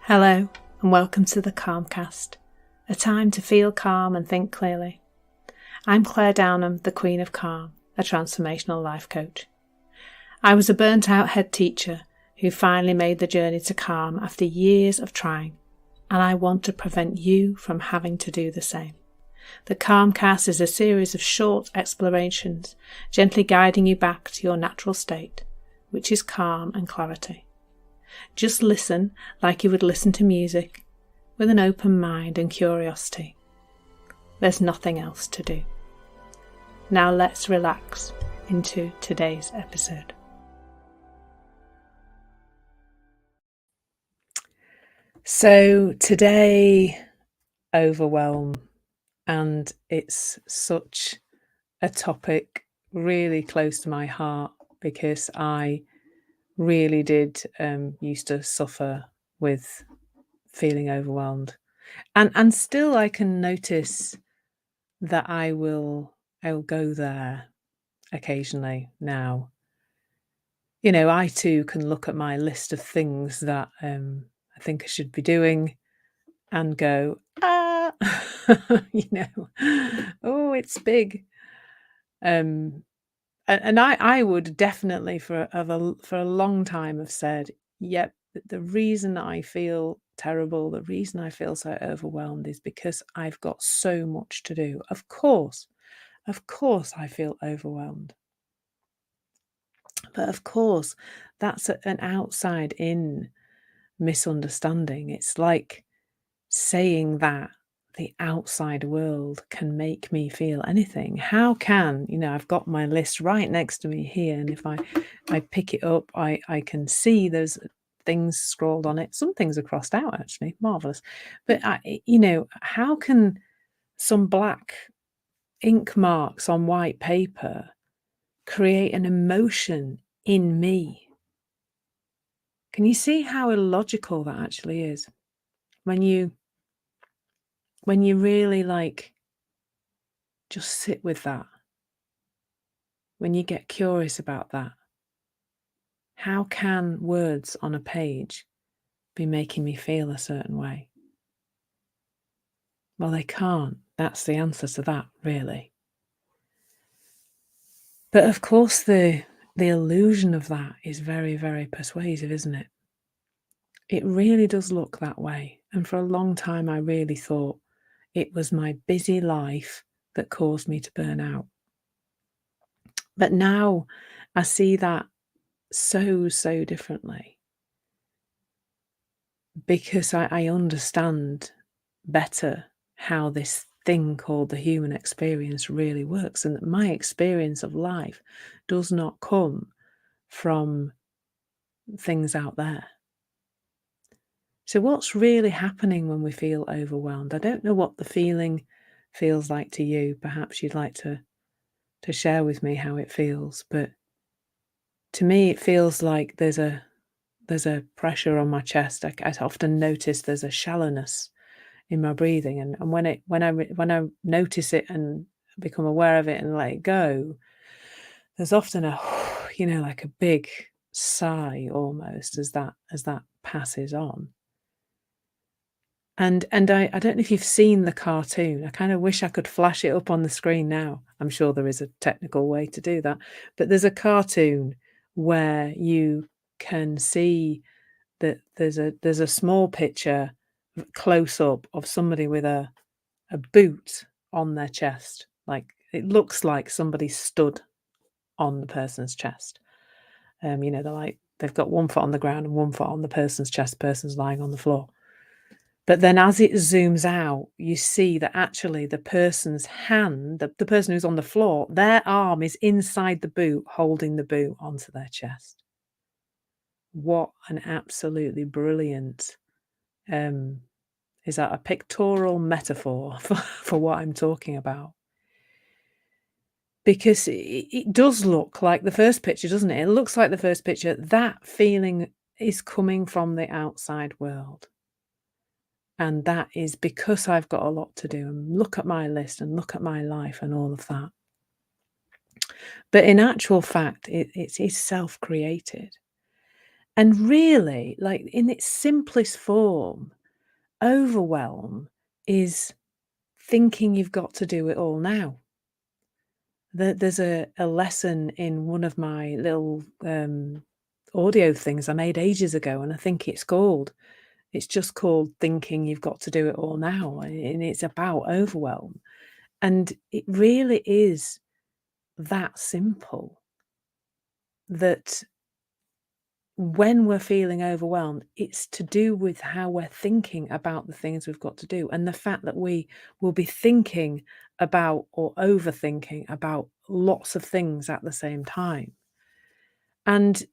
Hello, and welcome to the Calmcast, a time to feel calm and think clearly. I'm Clare, the Queen of Calm, a transformational life coach. I was a burnt-out head teacher who finally made the journey to calm after years of trying, and I want to prevent you from having to do the same. The Calmcast is a series of short explorations, gently guiding you back to your natural state, which is calm and clarity. Just listen like you would listen to music, with an open mind and curiosity. There's nothing else to do. Now let's relax into today's episode. So today, overwhelm, and it's such a topic really close to my heart because I really did used to suffer with feeling overwhelmed, and still I can notice that I'll go there occasionally now. I too can look at my list of things that I think I should be doing and go, oh, it's big. And I would definitely for a long time have said, yep, the reason I feel terrible, the reason I feel so overwhelmed is because I've got so much to do. Of course I feel overwhelmed. But of course, that's an outside in misunderstanding. It's like saying that the outside world can make me feel anything. How can, I've got my list right next to me here, and if I pick it up, I can see there's things scrawled on it. Some things are crossed out, actually, marvelous. But how can some black ink marks on white paper create an emotion in me? Can you see how illogical that actually is? When you really just sit with that, when you get curious about that, how can words on a page be making me feel a certain way? Well, they can't. That's the answer to that, really. But of course, the illusion of that is very, very persuasive, isn't it? It really does look that way. And for a long time, I really thought it was my busy life that caused me to burn out. But now I see that so differently because I understand better how this thing called the human experience really works, and that my experience of life does not come from things out there. So what's really happening when we feel overwhelmed? I don't know what the feeling feels like to you. Perhaps you'd like to share with me how it feels, but to me it feels like there's a pressure on my chest. I often notice there's a shallowness in my breathing, and when I notice it and become aware of it and let it go, there's often a like a big sigh almost as that passes on. And I don't know if you've seen the cartoon. I kind of wish I could flash it up on the screen now. I'm sure there is a technical way to do that, but there's a cartoon where you can see that there's a small picture close up of somebody with a boot on their chest. Like it looks like somebody stood on the person's chest. They've got one foot on the ground and one foot on the person's chest. Person's lying on the floor. But then as it zooms out, you see that actually the person's hand, the person who's on the floor, their arm is inside the boot, holding the boot onto their chest. What an absolutely brilliant, is that a pictorial metaphor for what I'm talking about? Because it does look like the first picture, doesn't it? It looks like the first picture. That feeling is coming from the outside world. And that is because I've got a lot to do, and look at my list and look at my life and all of that. But in actual fact, it is self-created. And really, like, in its simplest form, overwhelm is thinking you've got to do it all now. There's a lesson in one of my little, audio things I made ages ago, and I think it's just called "Thinking You've Got to Do It All Now," and it's about overwhelm. And it really is that simple, that when we're feeling overwhelmed, it's to do with how we're thinking about the things we've got to do, and the fact that we will be thinking about or overthinking about lots of things at the same time. And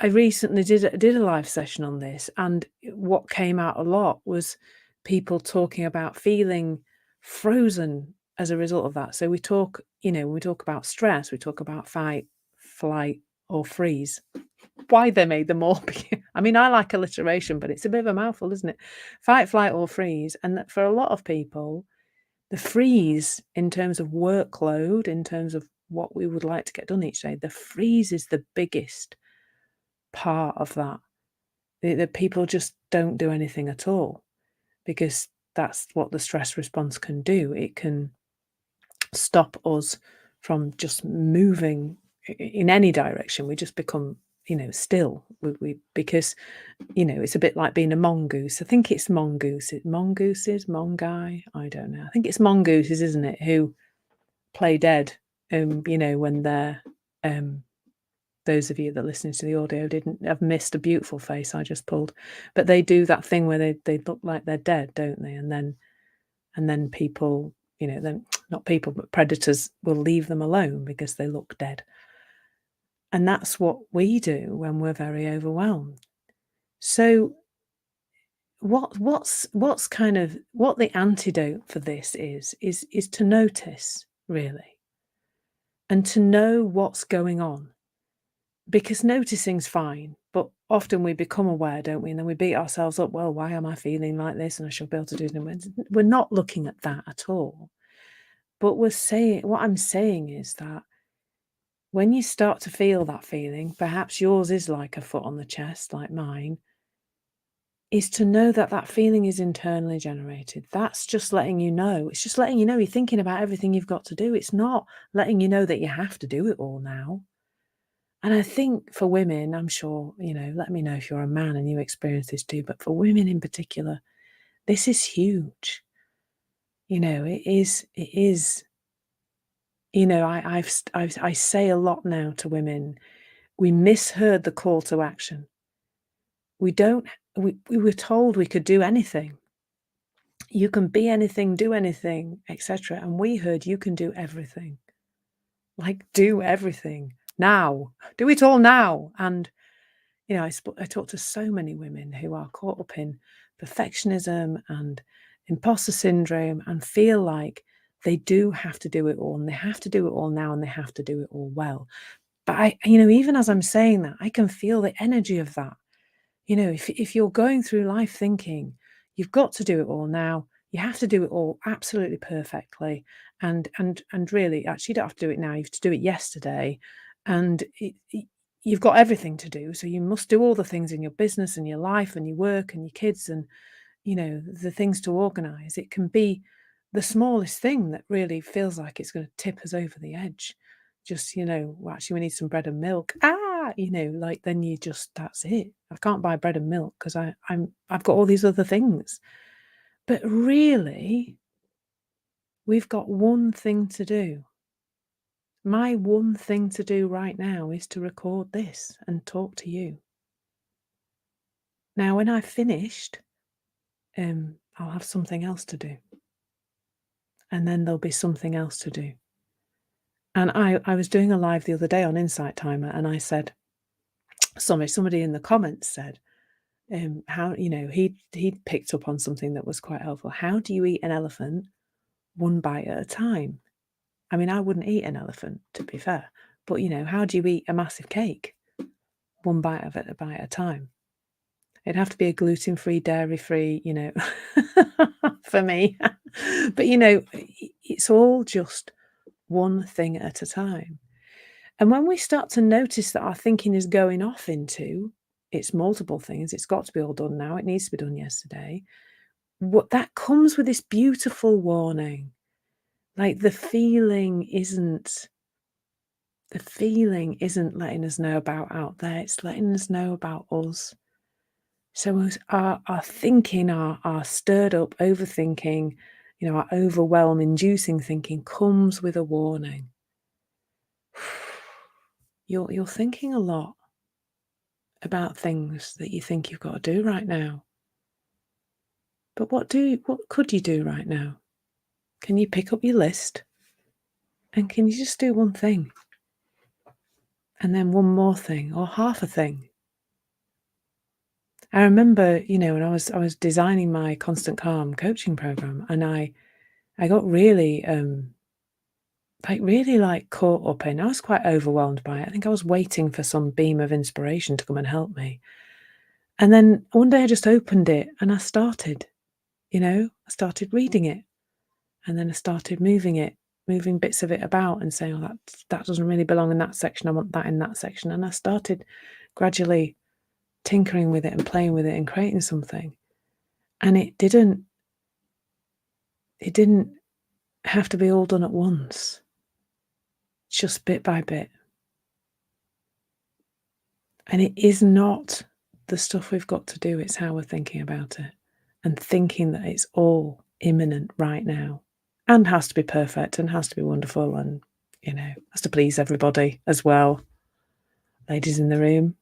I recently did a live session on this, and what came out a lot was people talking about feeling frozen as a result of that. So we talk, when we talk about stress, we talk about fight, flight, or freeze. Why they made them all I mean, I like alliteration, but it's a bit of a mouthful, isn't it? Fight, flight, or freeze. And that for a lot of people, the freeze in terms of workload, in terms of what we would like to get done each day, the freeze is the biggest part of that. The people just don't do anything at all, because that's what the stress response can do. It can stop us from just moving in any direction. We just become, still. Because it's a bit like being a mongoose. I think it's mongooses, mongoose, I don't know. I think it's mongooses, isn't it, who play dead, when they're, those of you that listening to the audio didn't have missed a beautiful face I just pulled. But they do that thing where they look like they're dead, don't they? And then people, then not people, but predators will leave them alone because they look dead. And that's what we do when we're very overwhelmed. So what's kind of what the antidote for this is to notice, really, and to know what's going on. Because noticing's fine, but often we become aware, don't we? And then we beat ourselves up. Well, why am I feeling like this? And I should be able to do it. We're not looking at that at all. But what I'm saying is that when you start to feel that feeling, perhaps yours is like a foot on the chest, like mine, is to know that that feeling is internally generated. That's just letting you know. It's just letting you know you're thinking about everything you've got to do. It's not letting you know that you have to do it all now. And I think for women, I'm sure, let me know if you're a man and you experience this too, but for women in particular, this is huge. It is, I say a lot now to women, we misheard the call to action. We were told we could do anything. You can be anything, do anything, etc. And we heard you can do everything. Like, do everything now. Do it all now. And I talk to so many women who are caught up in perfectionism and imposter syndrome and feel like they do have to do it all, and they have to do it all now, and they have to do it all well. But even as I'm saying that, I can feel the energy of that. If you're going through life thinking you've got to do it all now, you have to do it all absolutely perfectly, and really, actually, you don't have to do it now. You have to do it yesterday, and you've got everything to do. So you must do all the things in your business and your life and your work and your kids and the things to organize. It can be the smallest thing that really feels like it's going to tip us over the edge. Just, well, actually, we need some bread and milk. Like, then that's it. I can't buy bread and milk because I've got all these other things. But really, we've got one thing to do. My one thing to do right now is to record this and talk to you. Now, when I've finished, I'll have something else to do. And then there'll be something else to do. And I was doing a live the other day on Insight Timer, and I said, somebody in the comments said, how, he'd picked up on something that was quite helpful. How do you eat an elephant one bite at a time? I mean, I wouldn't eat an elephant, to be fair, but how do you eat a massive cake? One bite of it, a bite at a time. It'd have to be a gluten-free, dairy-free, for me. But it's all just one thing at a time. And when we start to notice that our thinking is going off into, it's multiple things, it's got to be all done now, it needs to be done yesterday, what that comes with this beautiful warning. Like the feeling isn't letting us know about out there, it's letting us know about us. So our thinking, our stirred up overthinking, our overwhelm inducing thinking comes with a warning. You're thinking a lot about things that you think you've got to do right now. But what could you do right now? Can you pick up your list and can you just do one thing? And then one more thing or half a thing? I remember, when I was designing my Constant Calm coaching program, and I got really caught up in, I was quite overwhelmed by it. I think I was waiting for some beam of inspiration to come and help me. And then one day I just opened it and I started reading it, and then I started moving bits of it about and saying, oh, that doesn't really belong in that section. I want that in that section. And I started gradually tinkering with it and playing with it and creating something. And it didn't have to be all done at once, just bit by bit. And it is not the stuff we've got to do, it's how we're thinking about it and thinking that it's all imminent right now and has to be perfect and has to be wonderful and, has to please everybody as well. Ladies in the room.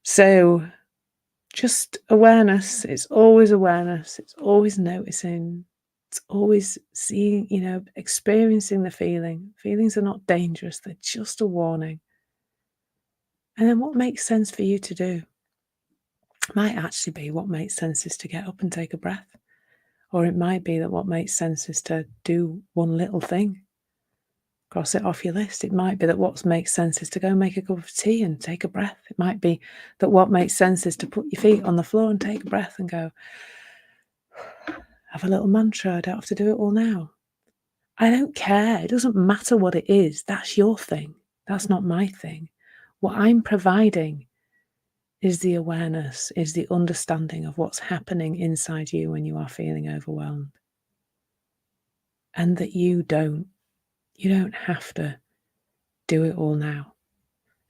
So just awareness. It's always awareness. It's always noticing. It's always seeing, experiencing the feeling. Feelings are not dangerous. They're just a warning. And then what makes sense for you to do might actually be what makes sense is to get up and take a breath. Or it might be that what makes sense is to do one little thing. Cross it off your list. It might be that what makes sense is to go make a cup of tea and take a breath. It might be that what makes sense is to put your feet on the floor and take a breath and go, have a little mantra. I don't have to do it all now. I don't care. It doesn't matter what it is. That's your thing. That's not my thing. What I'm providing is the awareness, is the understanding of what's happening inside you when you are feeling overwhelmed. And that you don't have to do it all now.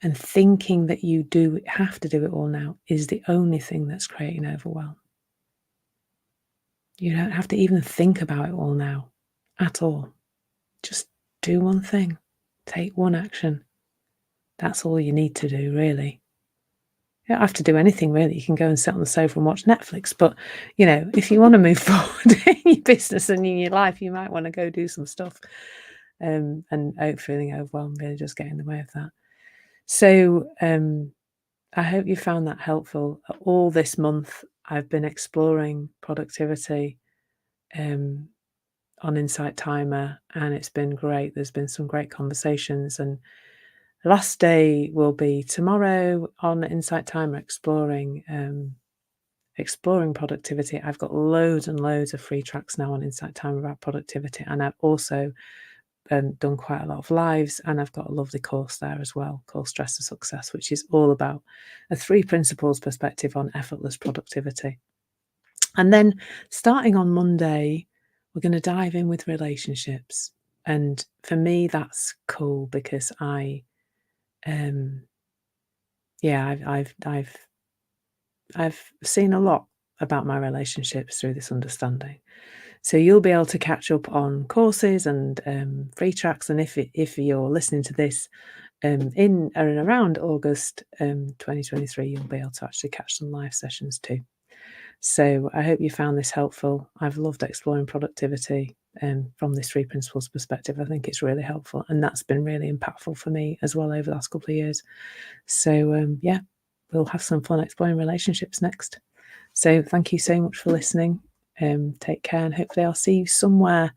And thinking that you do have to do it all now is the only thing that's creating overwhelm. You don't have to even think about it all now at all. Just do one thing. Take one action. That's all you need to do, really. You don't have to do anything, really. You can go and sit on the sofa and watch Netflix. But, if you want to move forward in your business and in your life, you might want to go do some stuff. And feeling overwhelmed really does get in the way of that. So I hope you found that helpful. All this month, I've been exploring productivity on Insight Timer, and it's been great. There's been some great conversations, and the last day will be tomorrow on Insight Timer, exploring productivity. I've got loads and loads of free tracks now on Insight Timer about productivity, and I've also done quite a lot of lives, and I've got a lovely course there as well called Stress to Success, which is all about a 3 principles perspective on effortless productivity. And then starting on Monday, we're going to dive in with relationships. And for me, that's cool because I've seen a lot about my relationships through this understanding. So you'll be able to catch up on courses and free tracks. And if you're listening to this in and around August 2023, you'll be able to actually catch some live sessions too. So I hope you found this helpful. I've loved exploring productivity from this 3 principles perspective. I think it's really helpful, and that's been really impactful for me as well over the last couple of years. So we'll have some fun exploring relationships next. So thank you so much for listening. Take care, and hopefully I'll see you somewhere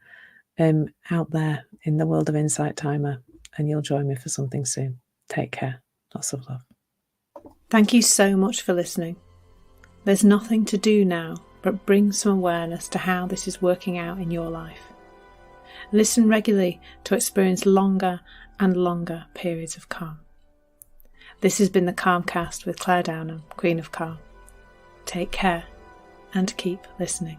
out there in the world of Insight Timer, and you'll join me for something soon. Take care. Lots of love. Thank you so much for listening. There's nothing to do now but bring some awareness to how this is working out in your life. Listen regularly to experience longer and longer periods of calm. This has been the Calmcast with Clare Downham, Queen of Calm. Take care and keep listening.